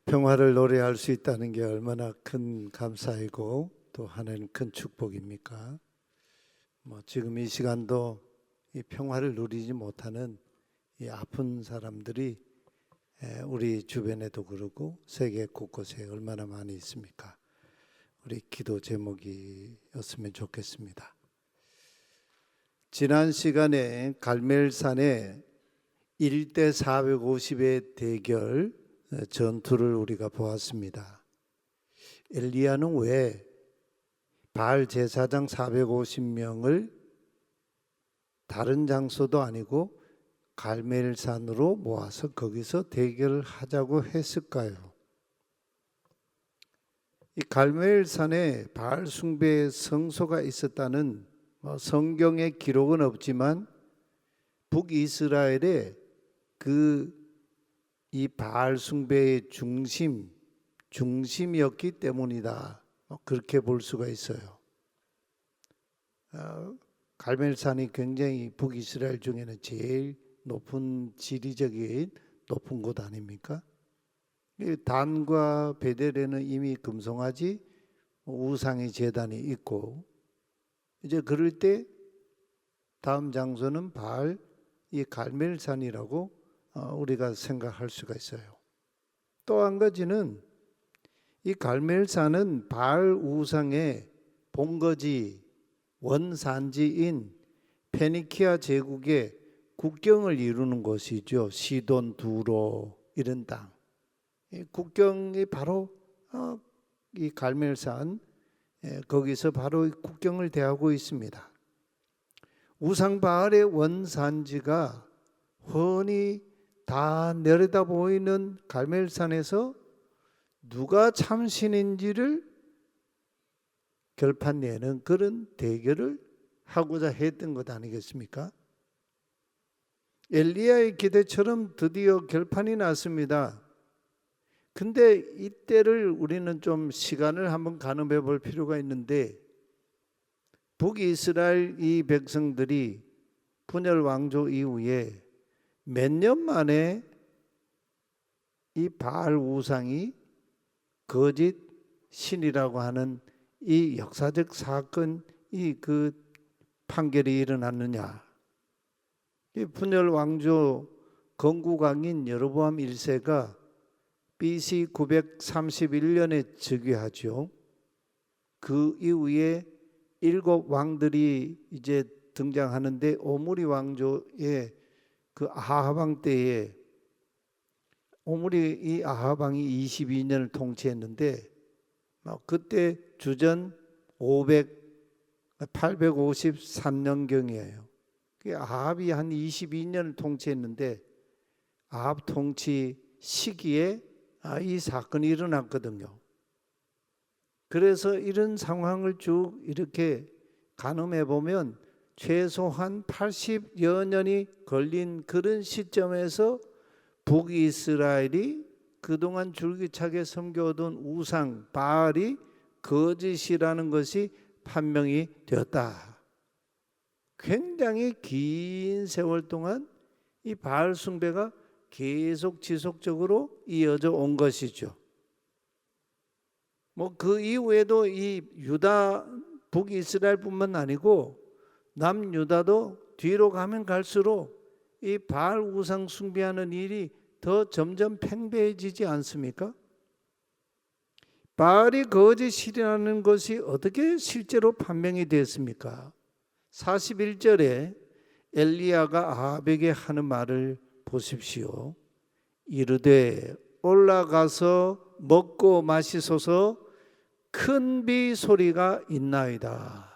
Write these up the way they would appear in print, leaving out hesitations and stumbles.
평화를 노래할 수 있다는 게 얼마나 큰 감사이고 또 하나님 큰 축복입니까? 지금 이 시간도 이 평화를 누리지 못하는 이 아픈 사람들이 우리 주변에도 그러고 세계 곳곳에 얼마나 많이 있습니까? 우리 기도 제목이었으면 좋겠습니다. 지난 시간에 갈멜산의 1대 450의 대결 전투를 우리가 보았습니다. 엘리야는 왜 바알 제사장 450명을 다른 장소도 아니고 갈멜산으로 모아서 거기서 대결을 하자고 했을까요? 이 갈멜산에 바알 숭배의 성소가 있었다는 성경에 기록은 없지만 북이스라엘의 이 바알 숭배의 중심이었기 때문이다. 그렇게 볼 수가 있어요. 갈멜산이 굉장히 북이스라엘 중에는 제일 높은 지리적인 높은 곳 아닙니까? 단과 베델에는 이미 금송아지 우상의 제단이 있고 이제 그럴 때 다음 장소는 바알 이 갈멜산이라고 우리가 생각할 수가 있어요. 또 한 가지는 이 갈멜산은 바알 우상의 본거지 원산지인 페니키아 제국의 국경을 이루는 곳이죠. 시돈, 두로 이런 땅. 이 국경이 바로 이 갈멜산 거기서 바로 국경을 대하고 있습니다. 우상 바알의 원산지가 훤히 다 내려다 보이는 갈멜산에서 누가 참신인지를 결판내는 그런 대결을 하고자 했던 것 아니겠습니까? 엘리야의 기대처럼 드디어 결판이 났습니다. 근데 이때를 우리는 좀 시간을 한번 가늠해 볼 필요가 있는데 북이스라엘 이 백성들이 분열 왕조 이후에 몇 년 만에 이 바알 우상이 거짓 신이라고 하는 이 역사적 사건 그 판결이 일어났느냐? 이 분열 왕조 건국왕인 여로보암 1세가 BC 931년에 즉위하죠. 그 이후에 7 왕들이 이제 등장하는데 오므리 왕조의 그 아합 왕 때에 오므리 이 아합 왕이 22년을 통치했는데 그때 주전 853년경이에요. 아합이 한 22년을 통치했는데 아합 통치 시기에 이 사건이 일어났거든요. 그래서 이런 상황을 쭉 이렇게 가늠해 보면 최소한 80여 년이 걸린 그런 시점에서 북이스라엘이 그동안 줄기차게 섬겨오던 우상 바알이 거짓이라는 것이 판명이 되었다. 굉장히 긴 세월 동안 이 바알 숭배가 계속 지속적으로 이어져 온 것이죠. 그 이후에도 이 유다 북이스라엘뿐만 아니고 남유다도 뒤로 가면 갈수록 이 바알 우상 숭배하는 일이 더 점점 팽배해지지 않습니까? 바알이 거짓이라는 것이 어떻게 실제로 판명이 됐습니까? 41절에 엘리야가 아합에게 하는 말을 보십시오. 이르되 올라가서 먹고 마시소서 큰 비 소리가 있나이다.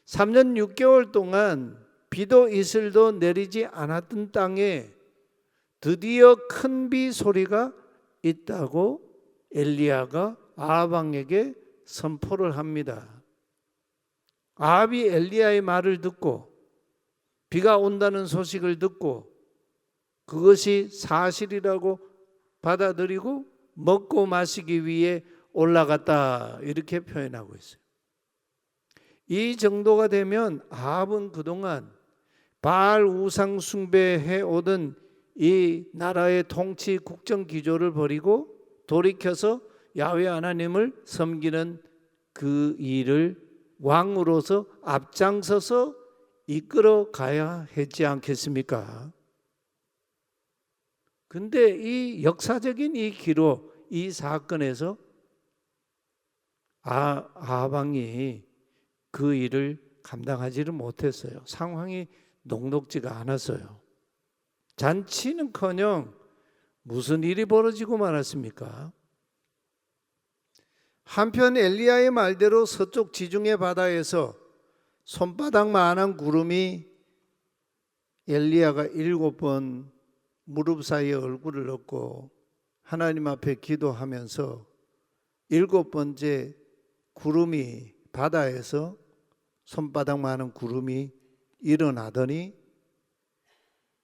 3년 6개월 동안 비도 이슬도 내리지 않았던 땅에 드디어 큰 비 소리가 있다고 엘리야가 아합 왕에게 선포를 합니다. 아합이 엘리야의 말을 듣고 비가 온다는 소식을 듣고 그것이 사실이라고 받아들이고 먹고 마시기 위해 올라갔다 이렇게 표현하고 있어요. 이 정도가 되면 아합은 그동안 바알 우상 숭배해 오던 이 나라의 통치 국정 기조를 버리고 돌이켜서 야훼 하나님을 섬기는 그 일을 왕으로서 앞장서서 이끌어 가야 했지 않겠습니까? 근데 이 역사적인 이 기로, 이 사건에서 아방이 그 일을 감당하지를 못했어요. 상황이 녹록지가 않았어요. 잔치는커녕 무슨 일이 벌어지고 말았습니까? 한편 엘리야의 말대로 서쪽 지중해 바다에서 손바닥만한 구름이 엘리야가 7번 무릎 사이에 얼굴을 넣고 하나님 앞에 기도하면서 7번째 구름이 바다에서 손바닥만한 구름이 일어나더니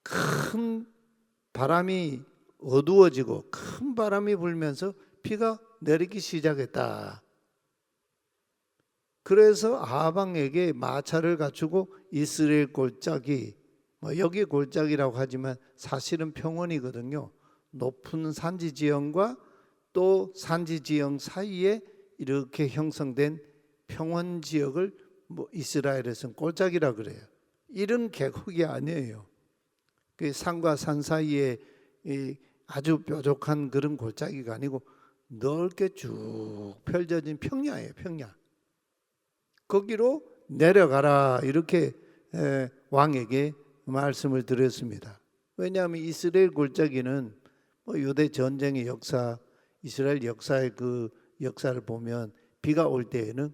큰 바람이 어두워지고 큰 바람이 불면서 비가 내리기 시작했다. 그래서 아방에게 마차를 갖추고 이스라엘 골짜기, 여기 골짜기라고 하지만 사실은 평원이거든요. 높은 산지 지형과 또 산지 지형 사이에 이렇게 형성된 평원 지역을 이스라엘에서는 골짜기라 그래요. 이런 계곡이 아니에요. 그 산과 산 사이에 아주 뾰족한 그런 골짜기가 아니고 넓게 쭉 펼쳐진 평야예요. 평야. 거기로 내려가라 이렇게 왕에게 말씀을 드렸습니다. 왜냐하면 이스라엘 골짜기는 유대 전쟁의 역사, 이스라엘 역사의 그 역사를 보면 비가 올 때에는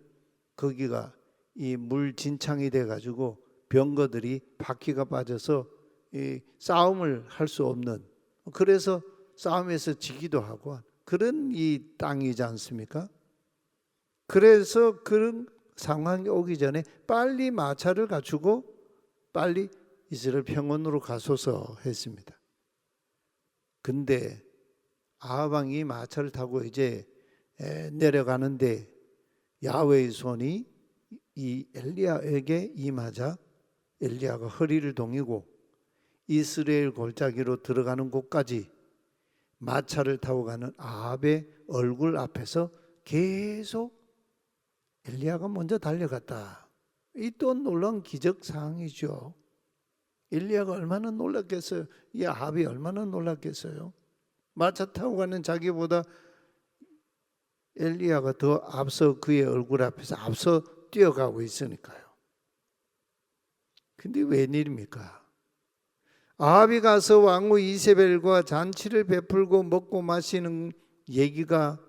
거기가 이 물 진창이 돼 가지고 병거들이 바퀴가 빠져서 이 싸움을 할 수 없는, 그래서 싸움에서 지기도 하고 그런 이 땅이지 않습니까? 그래서 그런 상황이 오기 전에 빨리 마차를 갖추고 빨리 이스라엘 평원으로 가소서 했습니다. 근데 아방이 마차를 타고 이제 내려가는데 야훼의 손이 이 엘리야에게 임하자 엘리야가 허리를 동이고 이스라엘 골짜기로 들어가는 곳까지 마차를 타고 가는 아합의 얼굴 앞에서 계속 엘리야가 먼저 달려갔다. 이 또 놀라운 기적 사항이죠. 엘리야가 얼마나 놀랐겠어요. 이 아합이 얼마나 놀랐겠어요. 마차 타고 가는 자기보다 엘리야가 더 앞서 그의 얼굴 앞에서 앞서 뛰어가고 있으니까요. 근데 웬일입니까? 아합이 가서 왕후 이세벨과 잔치를 베풀고 먹고 마시는 얘기가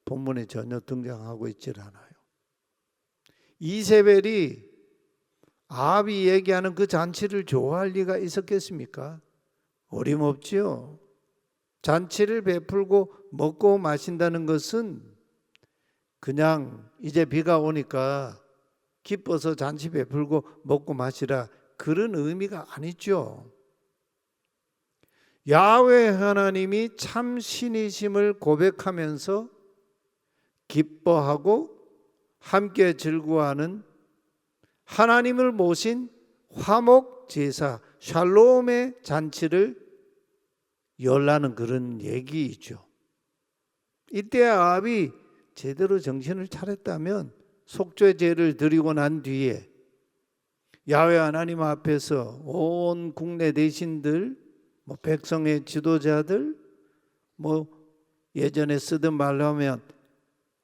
본문에 전혀 등장하고 있질 않아요. 이세벨이 아합이 얘기하는 그 잔치를 좋아할 리가 있었겠습니까? 어림없지요. 잔치를 베풀고 먹고 마신다는 것은 그냥 이제 비가 오니까 기뻐서 잔치 베풀고 먹고 마시라, 그런 의미가 아니죠. 야훼 하나님이 참 신이심을 고백하면서 기뻐하고 함께 즐거워하는 하나님을 모신 화목 제사 샬롬의 잔치를 열라는 그런 얘기이죠. 이때 아합이 제대로 정신을 차렸다면 속죄제를 드리고 난 뒤에 야훼 하나님 앞에서 온 국내 대신들, 백성의 지도자들, 예전에 쓰던 말로 하면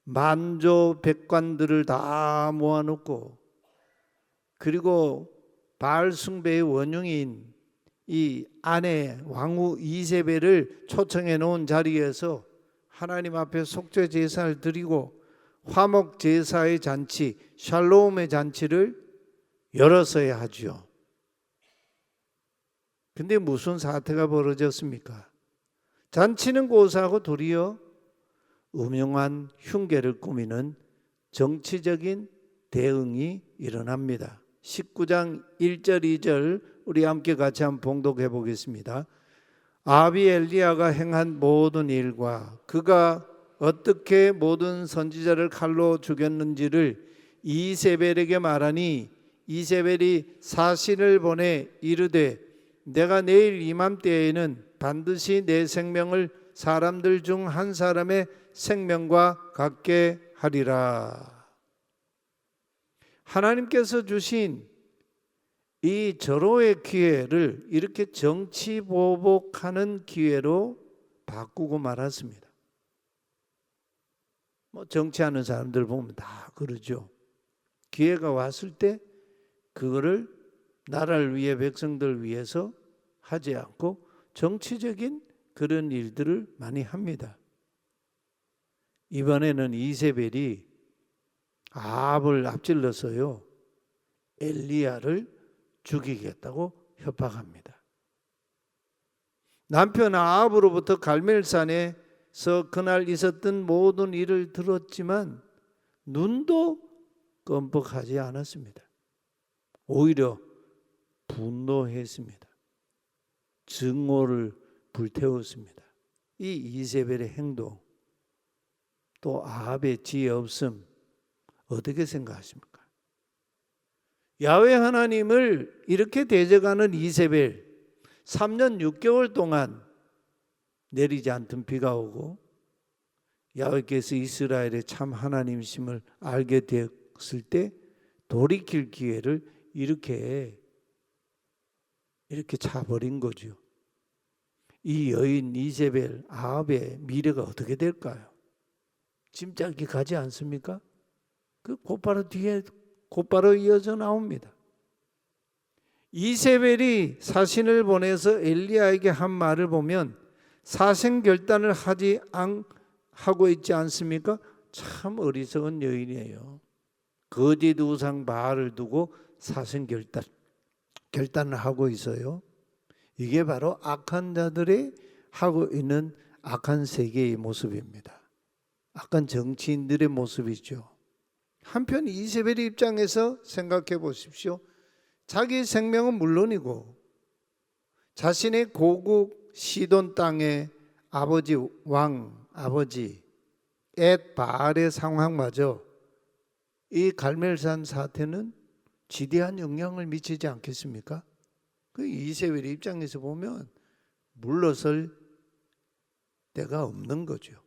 만조 백관들을 다 모아놓고, 그리고 바알 숭배의 원흉인 이 아내 왕후 이세벨을 초청해 놓은 자리에서 하나님 앞에 속죄 제사를 드리고 화목 제사의 잔치, 샬롬의 잔치를 열었어야 하죠. 근데 무슨 사태가 벌어졌습니까? 잔치는 고사하고 도리어 음흉한 흉계를 꾸미는 정치적인 대응이 일어납니다. 19장 1절 2절 우리 함께 같이 한번 봉독해 보겠습니다. 아합이 엘리야가 행한 모든 일과 그가 어떻게 모든 선지자를 칼로 죽였는지를 이세벨에게 말하니 이세벨이 사신을 보내 이르되 내가 내일 이맘때에는 반드시 내 생명을 사람들 중 한 사람의 생명과 같게 하리라. 하나님께서 주신 이 절호의 기회를 이렇게 정치보복하는 기회로 바꾸고 말았습니다. 정치하는 사람들 보면 다 그러죠. 기회가 왔을 때 그거를 나라를 위해 백성들 위해서 하지 않고 정치적인 그런 일들을 많이 합니다. 이번에는 이세벨이 아합을 앞질러서요 엘리야를 죽이겠다고 협박합니다. 남편 아합으로부터 갈멜산에서 그날 있었던 모든 일을 들었지만 눈도 껌뻑하지 않았습니다. 오히려 분노했습니다. 증오를 불태웠습니다. 이 이세벨의 행동, 또 아합의 지혜 없음 어떻게 생각하십니까? 야훼 하나님을 이렇게 대적하는 이세벨, 3년 6개월 동안 내리지 않던 비가 오고 야훼께서 이스라엘의 참 하나님이심을 알게 되었을 때 돌이킬 기회를 이렇게 차버린 거죠. 이 여인 이세벨, 아합의 미래가 어떻게 될까요? 짐작이 가지 않습니까? 그 곧바로 뒤에 곧바로 이어져 나옵니다. 이세벨이 사신을 보내서 엘리야에게 한 말을 보면 사생결단을 하고 있지 않습니까? 참 어리석은 여인이에요. 거짓 우상 바알을 두고 사생결단을 하고 있어요. 이게 바로 악한 자들이 하고 있는 악한 세계의 모습입니다. 악한 정치인들의 모습이죠. 한편 이세벨의 입장에서 생각해 보십시오. 자기 생명은 물론이고 자신의 고국 시돈 땅의 아버지 엣 바알의 상황마저 이 갈멜산 사태는 지대한 영향을 미치지 않겠습니까? 그 이세벨의 입장에서 보면 물러설 데가 없는 거죠.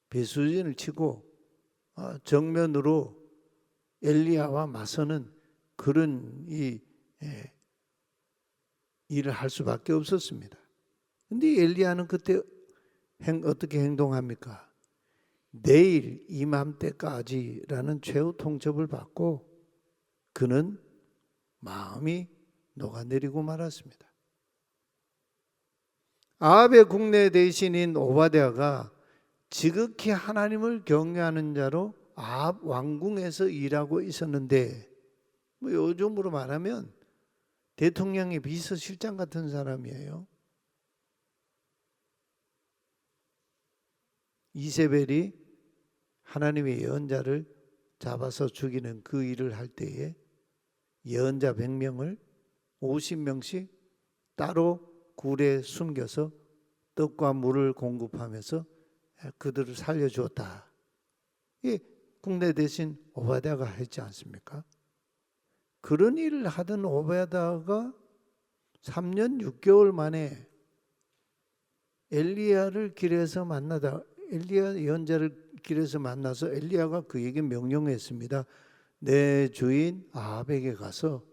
배수진을 치고 정면으로 엘리야와 맞서는 그런 일을 할 수밖에 없었습니다. 그런데 엘리야는 그때 어떻게 행동합니까? 내일 이맘때까지라는 최후 통첩을 받고 그는 마음이 녹아내리고 말았습니다. 아합의 국내 대신인 오바댜가 지극히 하나님을 경외하는 자로 아합 왕궁에서 일하고 있었는데 요즘으로 말하면 대통령의 비서실장 같은 사람이에요. 이세벨이 하나님의 예언자를 잡아서 죽이는 그 일을 할 때에 예언자 100명을 50명씩 따로 굴에 숨겨서 떡과 물을 공급하면서 그들을 살려주었다. 이 국내 대신 오바댜가 했지 않습니까? 그런 일을 하던 오바댜가 3년 6개월 만에 엘리야를 길에서 만나다 엘리야 예언자를 길에서 만나서 엘리야가 그에게 명령했습니다. 내 주인 아합에게 가서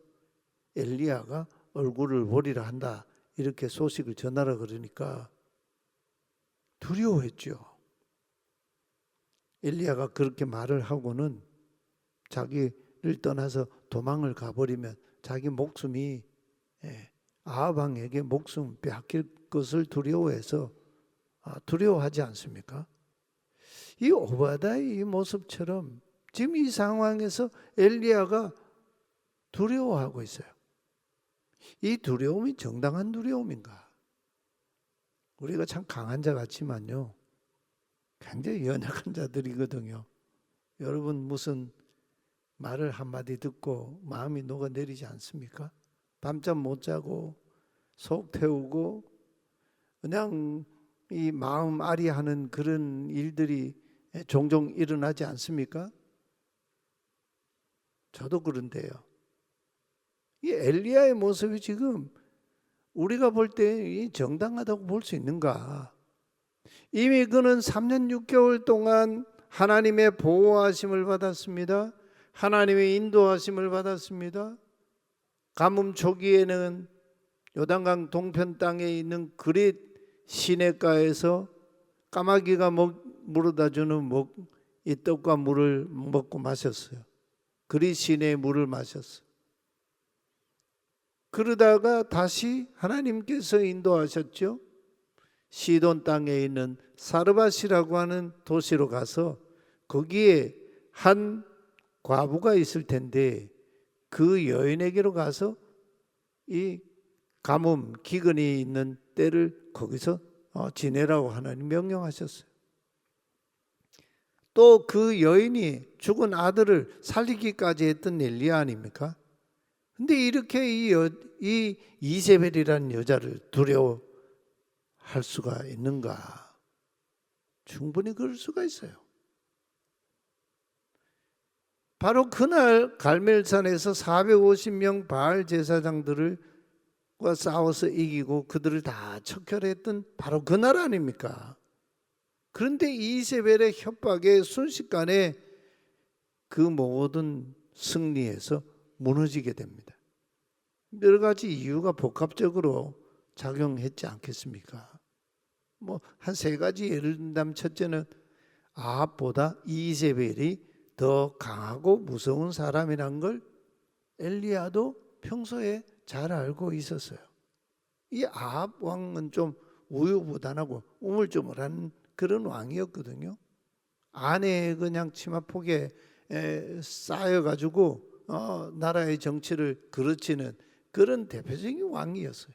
엘리야가 얼굴을 보리라 한다. 이렇게 소식을 전하라 그러니까 두려워했죠. 엘리야가 그렇게 말을 하고는 자기를 떠나서 도망을 가버리면 자기 목숨이 아합 왕에게 목숨 빼앗길 것을 두려워해서 두려워하지 않습니까? 이 오바댜의 이 모습처럼 지금 이 상황에서 엘리야가 두려워하고 있어요. 이 두려움이 정당한 두려움인가? 우리가 참 강한 자 같지만요 굉장히 연약한 자들이거든요. 여러분 무슨 말을 한마디 듣고 마음이 녹아내리지 않습니까? 밤잠 못 자고 속 태우고 그냥 이 마음 아리하는 그런 일들이 종종 일어나지 않습니까? 저도 그런데요. 이 엘리야의 모습이 지금 우리가 볼 때 정당하다고 볼 수 있는가? 이미 그는 3년 6개월 동안 하나님의 보호하심을 받았습니다. 하나님의 인도하심을 받았습니다. 가뭄 초기에는 요단강 동편 땅에 있는 그릿 시냇가에서 까마귀가 물어다 주는 이 떡과 물을 먹고 마셨어요. 그릿 시내의 물을 마셨어요. 그러다가 다시 하나님께서 인도하셨죠. 시돈 땅에 있는 사르밧이라고 하는 도시로 가서 거기에 한 과부가 있을 텐데 그 여인에게로 가서 이 가뭄 기근이 있는 때를 거기서 지내라고 하나님 명령하셨어요. 또 그 여인이 죽은 아들을 살리기까지 했던 엘리야 아닙니까? 근데 이렇게 이 이세벨이라는 여자를 두려워할 수가 있는가? 충분히 그럴 수가 있어요. 바로 그날 갈멜산에서 450명 바알 제사장들과 싸워서 이기고 그들을 다 척결했던 바로 그날 아닙니까? 그런데 이세벨의 협박에 순식간에 그 모든 승리에서 무너지게 됩니다. 여러 가지 이유가 복합적으로 작용했지 않겠습니까? 한 세 가지 예를 든다면, 첫째는 아합보다 이세벨이 더 강하고 무서운 사람이란 걸 엘리야도 평소에 잘 알고 있었어요. 이 아합 왕은 좀 우유부단하고 우물쭈물한 그런 왕이었거든요. 아내의 그냥 치마폭에 쌓여가지고 나라의 정치를 그르치는 그런 대표적인 왕이었어요.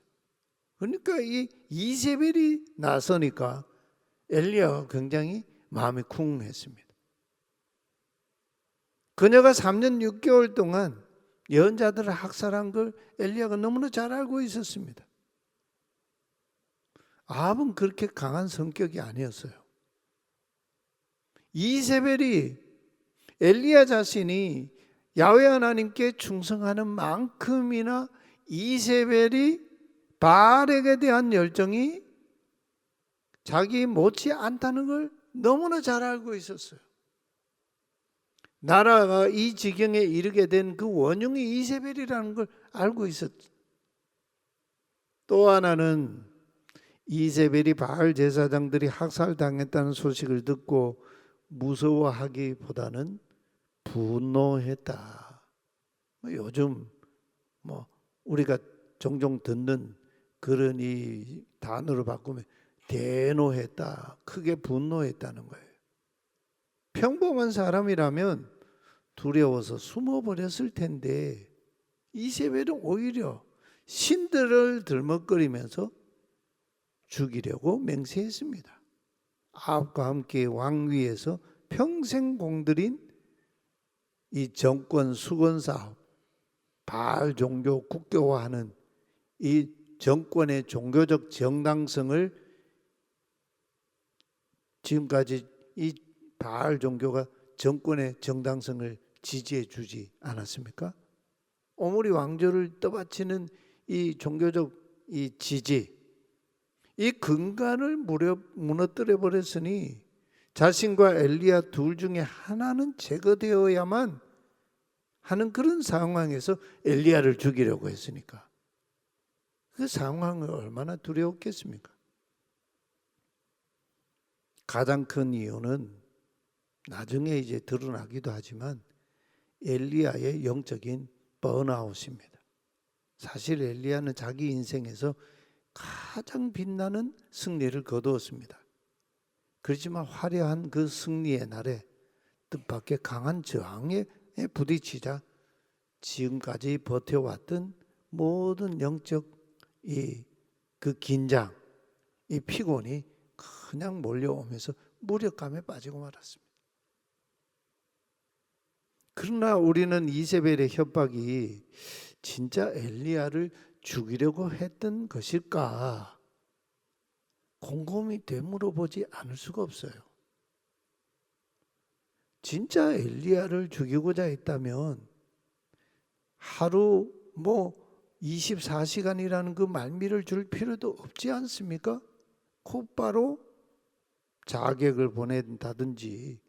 그러니까 이 이세벨이 나서니까 엘리야가 굉장히 마음이 쿵했습니다. 그녀가 3년 6개월 동안 예언자들을 학살한 걸 엘리야가 너무나 잘 알고 있었습니다. 아합은 그렇게 강한 성격이 아니었어요. 이세벨이 엘리야 자신이 야훼 하나님께 충성하는 만큼이나 이세벨이 바알에게 대한 열정이 자기 못지 않다는 걸 너무나 잘 알고 있었어요. 나라가 이 지경에 이르게 된 그 원흉이 이세벨이라는 걸 알고 있었죠. 또 하나는 이세벨이 바알 제사장들이 학살당했다는 소식을 듣고 무서워하기보다는 분노했다. 요즘 우리가 종종 듣는 그런 이 단어로 바꾸면 대노했다, 크게 분노했다는 거예요. 평범한 사람이라면 두려워서 숨어버렸을 텐데 이세벨은 오히려 신들을 들먹거리면서 죽이려고 맹세했습니다. 아합과 함께 왕위에서 평생 공들인 이 정권 수건 사업, 바알 종교 국교화하는 이 정권의 종교적 정당성을 지금까지 이 바알 종교가 정권의 정당성을 지지해 주지 않았습니까? 오므리 왕조를 떠받치는 이 종교적 이 지지, 이 근간을 무너뜨려 버렸으니 자신과 엘리야 둘 중에 하나는 제거되어야만 하는 그런 상황에서 엘리야를 죽이려고 했으니까 그 상황을 얼마나 두려웠겠습니까? 가장 큰 이유는 나중에 이제 드러나기도 하지만 엘리야의 영적인 번아웃입니다. 사실 엘리야는 자기 인생에서 가장 빛나는 승리를 거두었습니다. 그렇지만 화려한 그 승리의 날에 뜻밖의 강한 저항에 부딪히자 지금까지 버텨왔던 모든 영적 그 긴장, 이 피곤이 그냥 몰려오면서 무력감에 빠지고 말았습니다. 그러나 우리는 이세벨의 협박이 진짜 엘리야를 죽이려고 했던 것일까? 곰곰이 되물어보지 않을 수가 없어요. 진짜 엘리야를 죽이고자 했다면 하루 24시간이라는 그 말미를 줄 필요도 없지 않습니까? 곧바로 자객을 보낸다든지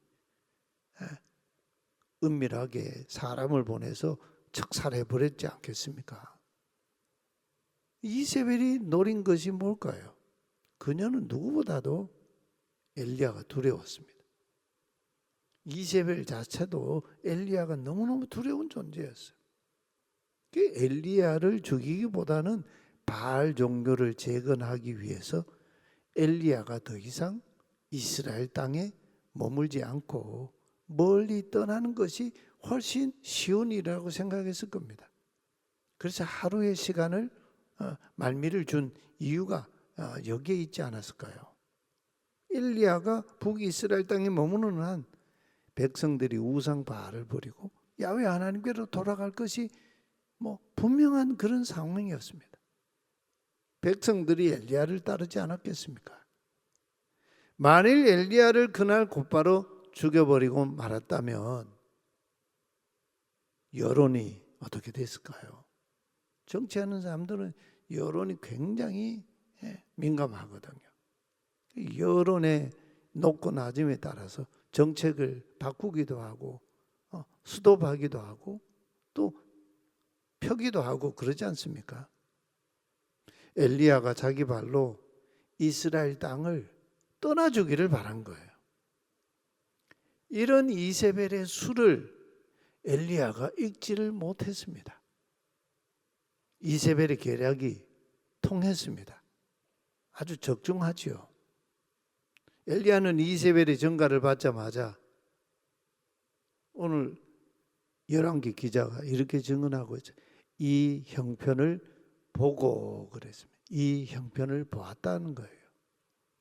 은밀하게 사람을 보내서 척살해 버렸지 않겠습니까? 이세벨이 노린 것이 뭘까요? 그녀는 누구보다도 엘리야가 두려웠습니다. 이세벨 자체도 엘리야가 너무너무 두려운 존재였어요. 엘리야를 죽이기보다는 바알 종교를 재건하기 위해서 엘리야가 더 이상 이스라엘 땅에 머물지 않고 멀리 떠나는 것이 훨씬 쉬운 일이라고 생각했을 겁니다. 그래서 하루의 시간을 말미를 준 이유가 여기에 있지 않았을까요? 엘리야가 북이스라엘 땅에 머무는 한 백성들이 우상 바알을 버리고 야훼 하나님께로 돌아갈 것이 분명한 그런 상황이었습니다. 백성들이 엘리야를 따르지 않았겠습니까? 만일 엘리야를 그날 곧바로 죽여버리고 말았다면 여론이 어떻게 됐을까요? 정치하는 사람들은 여론이 굉장히 민감하거든요. 여론의 높고 낮음에 따라서 정책을 바꾸기도 하고 스톱하기도 하고 또 펴기도 하고 그러지 않습니까? 엘리야가 자기 발로 이스라엘 땅을 떠나주기를 바란 거예요. 이런 이세벨의 수를 엘리야가 읽지를 못했습니다. 이세벨의 계략이 통했습니다. 아주 적중하지요. 엘리야는 이세벨의 전가를 받자마자 오늘 열왕기 기자가 이렇게 증언하고 있죠. 이 형편을 보고 그랬습니다. 이 형편을 보았다는 거예요.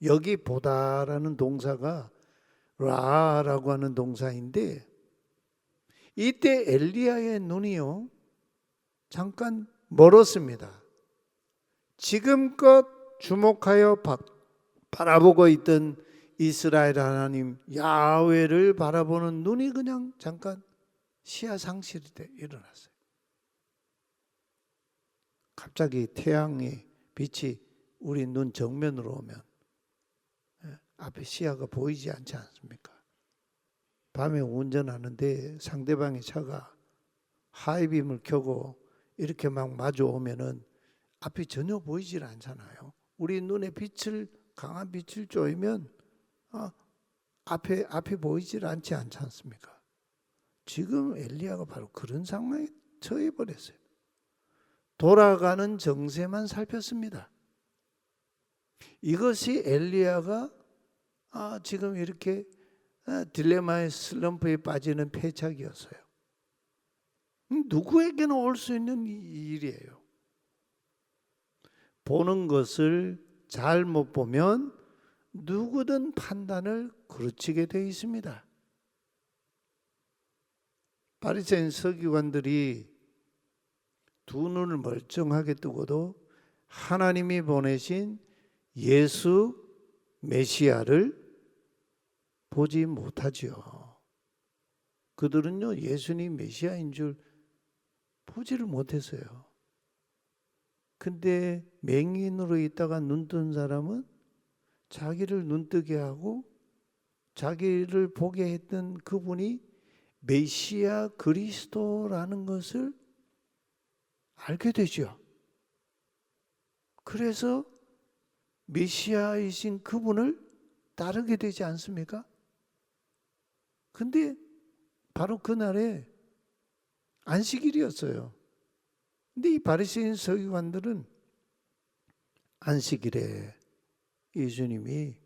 여기 보다라는 동사가 라라고 하는 동사인데 이때 엘리야의 눈이요 잠깐 멀었습니다. 지금껏 주목하여 바라보고 있던 이스라엘 하나님 야훼를 바라보는 눈이 그냥 잠깐 시야 상실이 일어났어요. 갑자기 태양의 빛이 우리 눈 정면으로 오면 앞에 시야가 보이지 않지 않습니까? 밤에 운전하는데 상대방의 차가 하이빔을 켜고 이렇게 막 마주오면은 앞이 전혀 보이질 않잖아요. 우리 눈에 강한 빛을 쬐면 앞이 보이질 않지 않습니까? 지금 엘리야가 바로 그런 상황에 처해 버렸어요. 돌아가는 정세만 살폈습니다. 이것이 엘리야가 지금 이렇게 딜레마의 슬럼프에 빠지는 패착이었어요. 누구에게나 올 수 있는 일이에요. 보는 것을 잘못 보면 누구든 판단을 그르치게 되어 있습니다. 바리새인 서기관들이 두 눈을 멀쩡하게 뜨고도 하나님이 보내신 예수 메시아를 보지 못하지요. 그들은요 예수님 메시아인 줄 보지를 못했어요. 근데 맹인으로 있다가 눈 뜬 사람은 자기를 눈뜨게 하고 자기를 보게 했던 그분이 메시아 그리스도라는 것을 알게 되죠. 그래서 메시아이신 그분을 따르게 되지 않습니까? 근데 바로 그날에 안식일이었어요. 근데 이 바리새인 서기관들은 안식일에 예수님이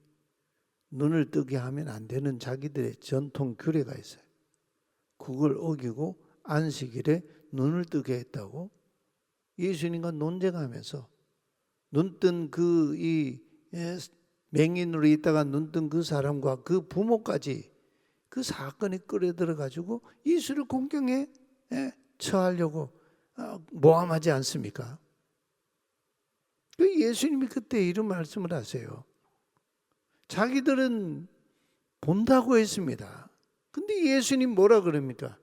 눈을 뜨게 하면 안 되는 자기들의 전통 규례가 있어요. 그걸 어기고 안식일에 눈을 뜨게 했다고 예수님과 논쟁하면서 눈뜬 맹인으로 있다가 눈뜬 그 사람과 그 부모까지 그 사건이 끌어들어 가지고 예수를 공경에 처하려고 모함하지 않습니까? 예수님이 그때 이런 말씀을 하세요. 자기들은 본다고 했습니다. 근데 예수님 뭐라 그럽니까?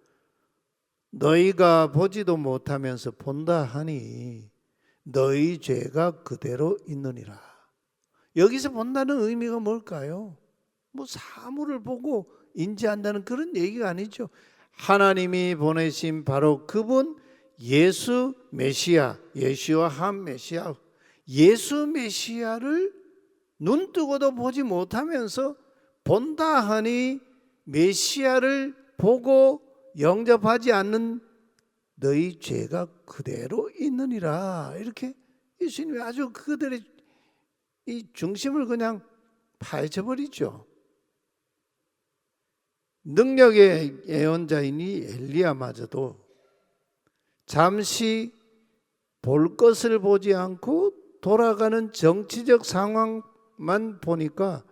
너희가 보지도 못하면서 본다 하니 너희 죄가 그대로 있느니라. 여기서 본다는 의미가 뭘까요? 뭐 사물을 보고 인지한다는 그런 얘기가 아니죠. 하나님이 보내신 바로 그분 예수 메시아, 예수와 한 메시아, 예수 메시아를 눈뜨고도 보지 못하면서 본다 하니 메시아를 보고 영접하지 않는 너희 죄가 그대로 있느니라. 이렇게 예수님이 아주 그들의 이 중심을 그냥 파헤쳐버리죠. 능력의 예언자이니 엘리야마저도 잠시 볼 것을 보지 않고 돌아가는 정치적 상황만 보니까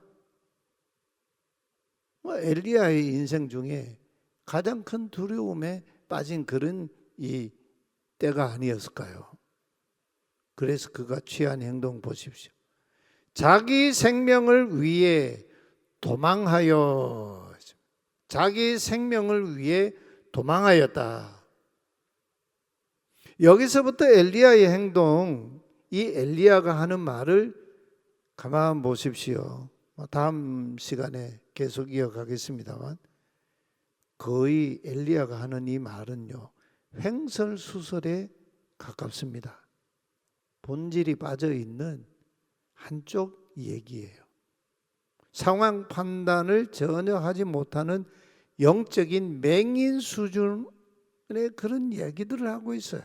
엘리야의 인생 중에 가장 큰 두려움에 빠진 그런 이 때가 아니었을까요? 그래서 그가 취한 행동 보십시오. 자기 생명을 위해 도망하여, 자기 생명을 위해 도망하였다. 여기서부터 엘리야의 행동, 이 엘리야가 하는 말을 가만 보십시오. 다음 시간에 계속 이어가겠습니다만 거의 엘리야가 하는 이 말은요, 횡설수설에 가깝습니다. 본질이 빠져있는 한쪽 얘기예요. 상황 판단을 전혀 하지 못하는 영적인 맹인 수준의 그런 얘기들을 하고 있어요.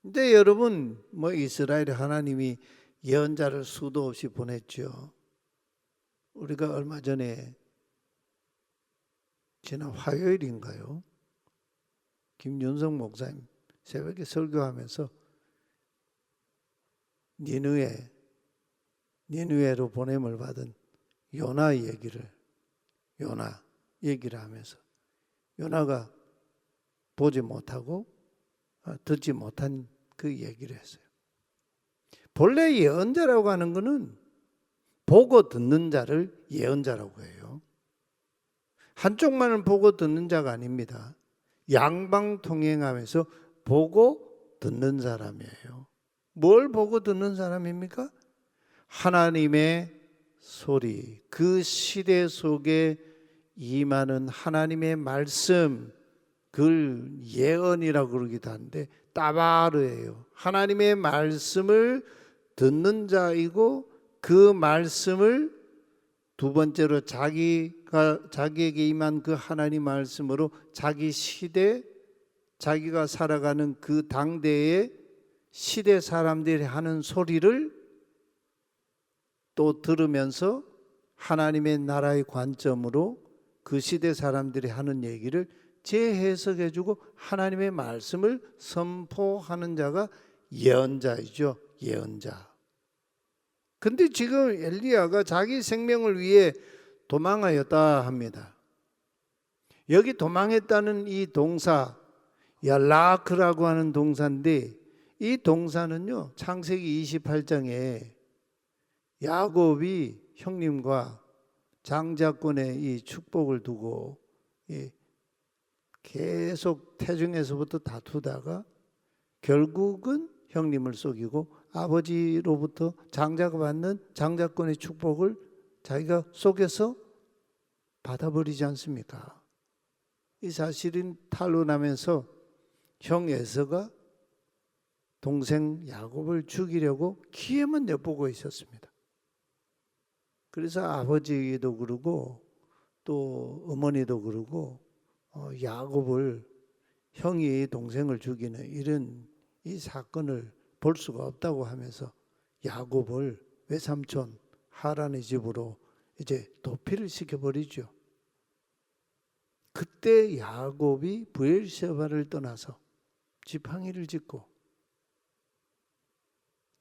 근데 여러분, 이스라엘 하나님이 예언자를 수도 없이 보냈죠. 우리가 얼마 전에 지난 화요일인가요? 김윤석 목사님 새벽에 설교하면서 니느웨로 보냄을 받은 요나 얘기를 하면서 요나가 보지 못하고 듣지 못한 그 얘기를 했어요. 본래 예언자라고 하는 것은 보고 듣는 자를 예언자라고 해요. 한쪽만을 보고 듣는 자가 아닙니다. 양방통행하면서 보고 듣는 사람이에요. 뭘 보고 듣는 사람입니까? 하나님의 소리, 그 시대 속에 임하는 하나님의 말씀, 그걸 예언이라고 그러기도 하는데 따바르예요. 하나님의 말씀을 듣는 자이고 그 말씀을 두 번째로 자기에게 임한 그 하나님 말씀으로 자기 시대, 자기가 살아가는 그 당대의 시대 사람들이 하는 소리를 또 들으면서 하나님의 나라의 관점으로 그 시대 사람들이 하는 얘기를 재해석해주고 하나님의 말씀을 선포하는 자가 예언자이죠. 예언자. 근데 지금 엘리야가 자기 생명을 위해 도망하였다 합니다. 여기 도망했다는 이 동사 얄라크라고 하는 동사인데 이 동사는요, 창세기 28장에 야곱이 형님과 장자권의 이 축복을 두고 계속 태중에서부터 다투다가 결국은 형님을 속이고 아버지로부터 장자가 받는 장자권의 축복을 자기가 속여서 받아버리지 않습니까? 이 사실은 탄로 나면서 형 에서가 동생 야곱을 죽이려고 기회만 엿보고 있었습니다. 그래서 아버지도 그러고 또 어머니도 그러고 야곱을 형이 동생을 죽이는 이런 이 사건을 볼 수가 없다고 하면서 야곱을 외삼촌 하란의 집으로 이제 도피를 시켜버리죠. 그때 야곱이 브엘세바를 떠나서 지팡이를 짚고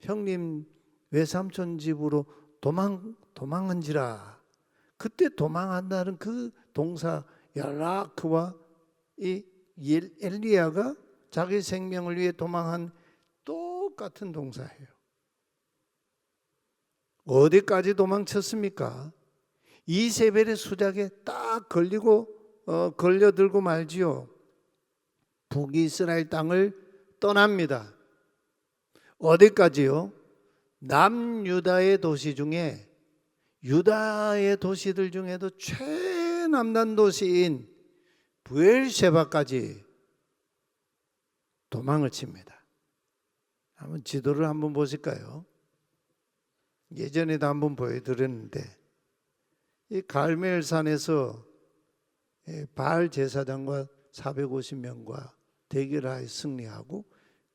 형님 외삼촌 집으로 도망한지라. 그때 도망한다는 그 동사 얄라크와 이 엘리야가 자기 생명을 위해 도망한 똑같은 동사예요. 어디까지 도망쳤습니까? 이세벨의 수작에 딱 걸려들고 말지요. 북이스라엘 땅을 떠납니다. 어디까지요? 남유다의 도시 중에 유다의 도시들 중에도 최남단 도시인 브엘셰바까지 도망을 칩니다. 한번 지도를 한번 보실까요? 예전에도 한번 보여드렸는데 이 갈멜산에서 바알 제사장과 450명과 대결하여 승리하고,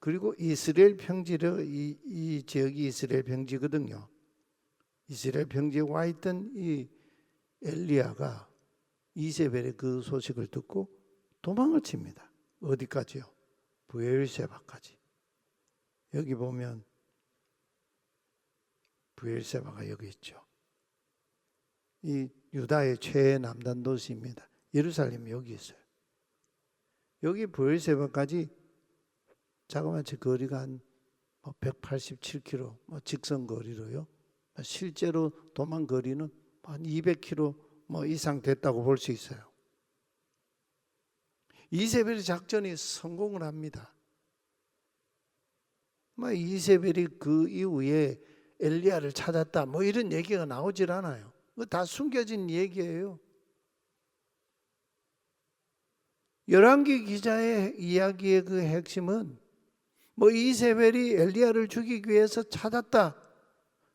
그리고 이스라엘 평지를 이 지역이 이스라엘 평지거든요. 이스라엘 평지에 와 있던 이 엘리야가 이세벨의 그 소식을 듣고 도망을 칩니다. 어디까지요? 브엘세바까지. 여기 보면 브엘세바가 여기 있죠. 이 유다의 최남단 도시입니다. 예루살렘이 여기 있어요. 여기 브엘세바까지 자그마치 거리가 한 187km, 직선 거리로요. 실제로 도망 거리는 한 200km 이상 됐다고 볼 수 있어요. 이세벨의 작전이 성공을 합니다. 이세벨이 그 이후에 엘리야를 찾았다 이런 얘기가 나오질 않아요. 다 숨겨진 얘기예요. 열왕기 기자의 이야기의 그 핵심은 이세벨이 엘리야를 죽이기 위해서 찾았다,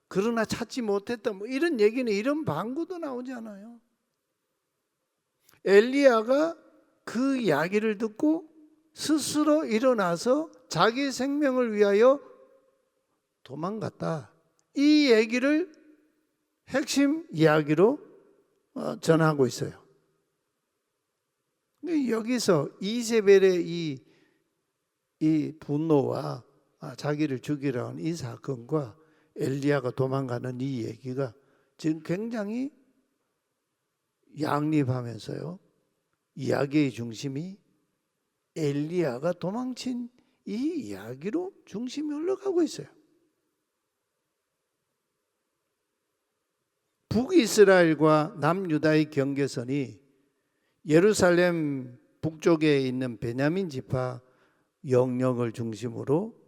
그러나 찾지 못했다 이런 얘기는, 이런 방구도 나오지 않아요. 엘리야가 그 이야기를 듣고 스스로 일어나서 자기 생명을 위하여 도망갔다, 이 얘기를 핵심 이야기로 전하고 있어요. 여기서 이세벨의 이 분노와 자기를 죽이려 하는 이 사건과 엘리야가 도망가는 이 얘기가 지금 굉장히 양립하면서요, 이야기의 중심이 엘리야가 도망친 이 이야기로 중심이 흘러가고 있어요. 북이스라엘과 남유다의 경계선이 예루살렘 북쪽에 있는 베냐민 지파 영역을 중심으로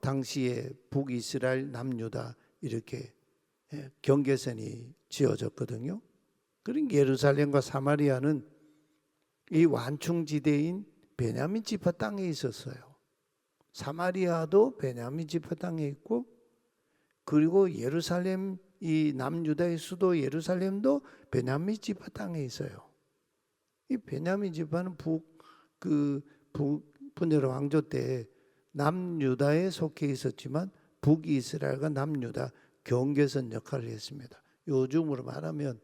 당시에 북이스라엘, 남유다 이렇게 경계선이 지어졌거든요. 그러니까 예루살렘과 사마리아는 이 완충지대인 베냐민 지파 땅에 있었어요. 사마리아도 베냐민 지파 땅에 있고, 그리고 예루살렘, 이 남유다의 수도 예루살렘도 베냐민 지파 땅에 있어요. 이 베냐민 지파는 분열 왕조 때 남유다에 속해 있었지만 북이스라엘과 남유다 경계선 역할을 했습니다. 요즘으로 말하면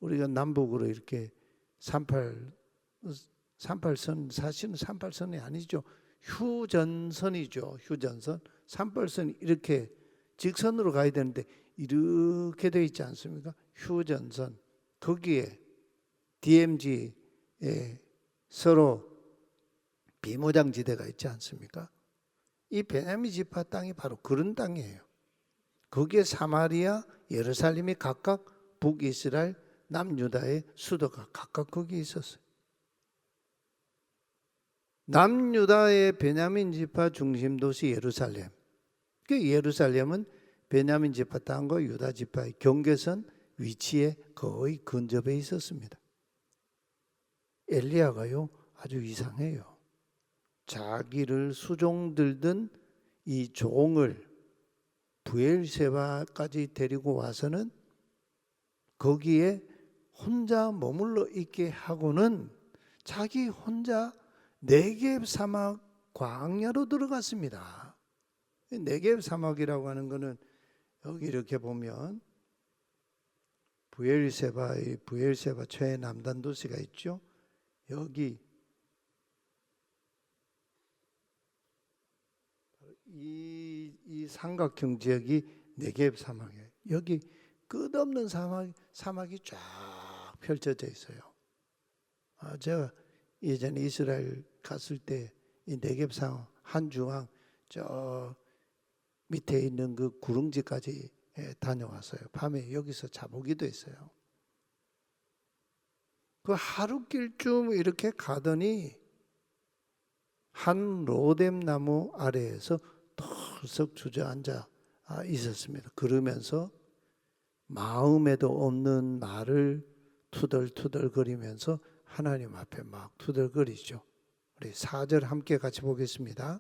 우리가 남북으로 이렇게 38선, 사실은 38선이 아니죠. 휴전선이죠. 휴전선. 38선이 이렇게 직선으로 가야 되는데 이렇게 되어 있지 않습니까? 휴전선. 거기에 DMZ에 서로 비무장지대가 있지 않습니까? 이 베냐민 지파 땅이 바로 그런 땅이에요. 거기에 사마리아, 예루살렘이 각각 북이스라엘, 남유다의 수도가 각각 거기에 있었어요. 남유다의 베냐민 지파 중심 도시 예루살렘. 그 예루살렘은 베냐민 지파 땅과 유다 지파의 경계선 위치에 거의 근접해 있었습니다. 엘리야가요 아주 이상해요. 자기를 수종 들던 이 종을 브엘세바까지 데리고 와서는 거기에 혼자 머물러 있게 하고는 자기 혼자 네겝 사막 광야로 들어갔습니다. 네겝 사막이라고 하는 것은 여기 이렇게 보면 브엘세바 최남단 도시가 있죠. 여기 이 삼각형 지역이 네겝 사막이에요. 여기 끝없는 사막이 쫙 펼쳐져 있어요. 제가 예전에 이스라엘 갔을 때 이 네겝 사막 한중앙 저 밑에 있는 그 구릉지까지 다녀왔어요. 밤에 여기서 자보기도 했어요. 그 하루길쯤 이렇게 가더니 한 로뎀 나무 아래에서 털썩 주저앉아 있었습니다. 그러면서 마음에도 없는 말을 투덜투덜거리면서 하나님 앞에 막 투덜거리죠. 우리 4절 함께 같이 보겠습니다.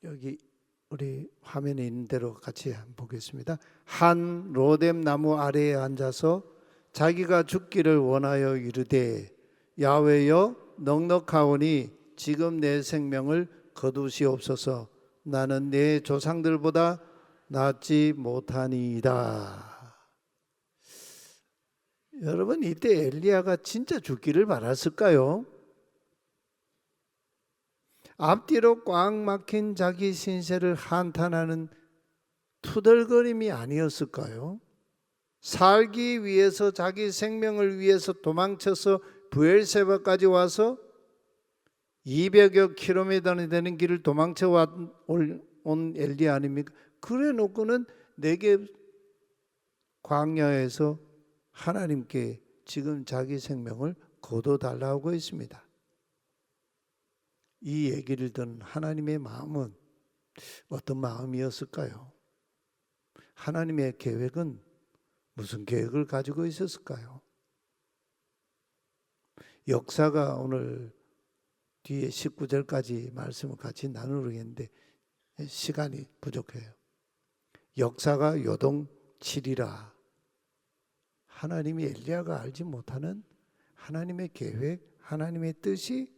여기 우리 화면에 있는 대로 같이 한번 보겠습니다. 한 로뎀 나무 아래에 앉아서 자기가 죽기를 원하여 이르되 야훼여 넉넉하오니 지금 내 생명을 거두시옵소서. 나는 내 조상들보다 낫지 못하니이다. 여러분, 이때 엘리야가 진짜 죽기를 바랐을까요? 앞뒤로 꽉 막힌 자기 신세를 한탄하는 투덜거림이 아니었을까요? 살기 위해서, 자기 생명을 위해서 도망쳐서 브엘세바까지 와서 200여 킬로미터나 되는 길을 도망쳐 온 엘리야 아닙니까? 그래 놓고는 내게 광야에서 하나님께 지금 자기 생명을 거둬달라고 했습니다. 이 얘기를 듣는 하나님의 마음은 어떤 마음이었을까요? 하나님의 계획은 무슨 계획을 가지고 있었을까요? 역사가 오늘 뒤에 19절까지 말씀을 같이 나누려겠는데 시간이 부족해요. 역사가 요동치리라. 하나님이 엘리야가 알지 못하는 하나님의 계획, 하나님의 뜻이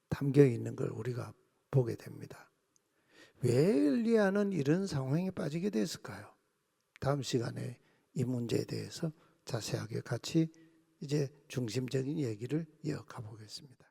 담겨 있는 걸 우리가 보게 됩니다. 왜 엘리야는 이런 상황에 빠지게 됐을까요? 다음 시간에 이 문제에 대해서 자세하게 같이 이제 중심적인 얘기를 이어가 보겠습니다.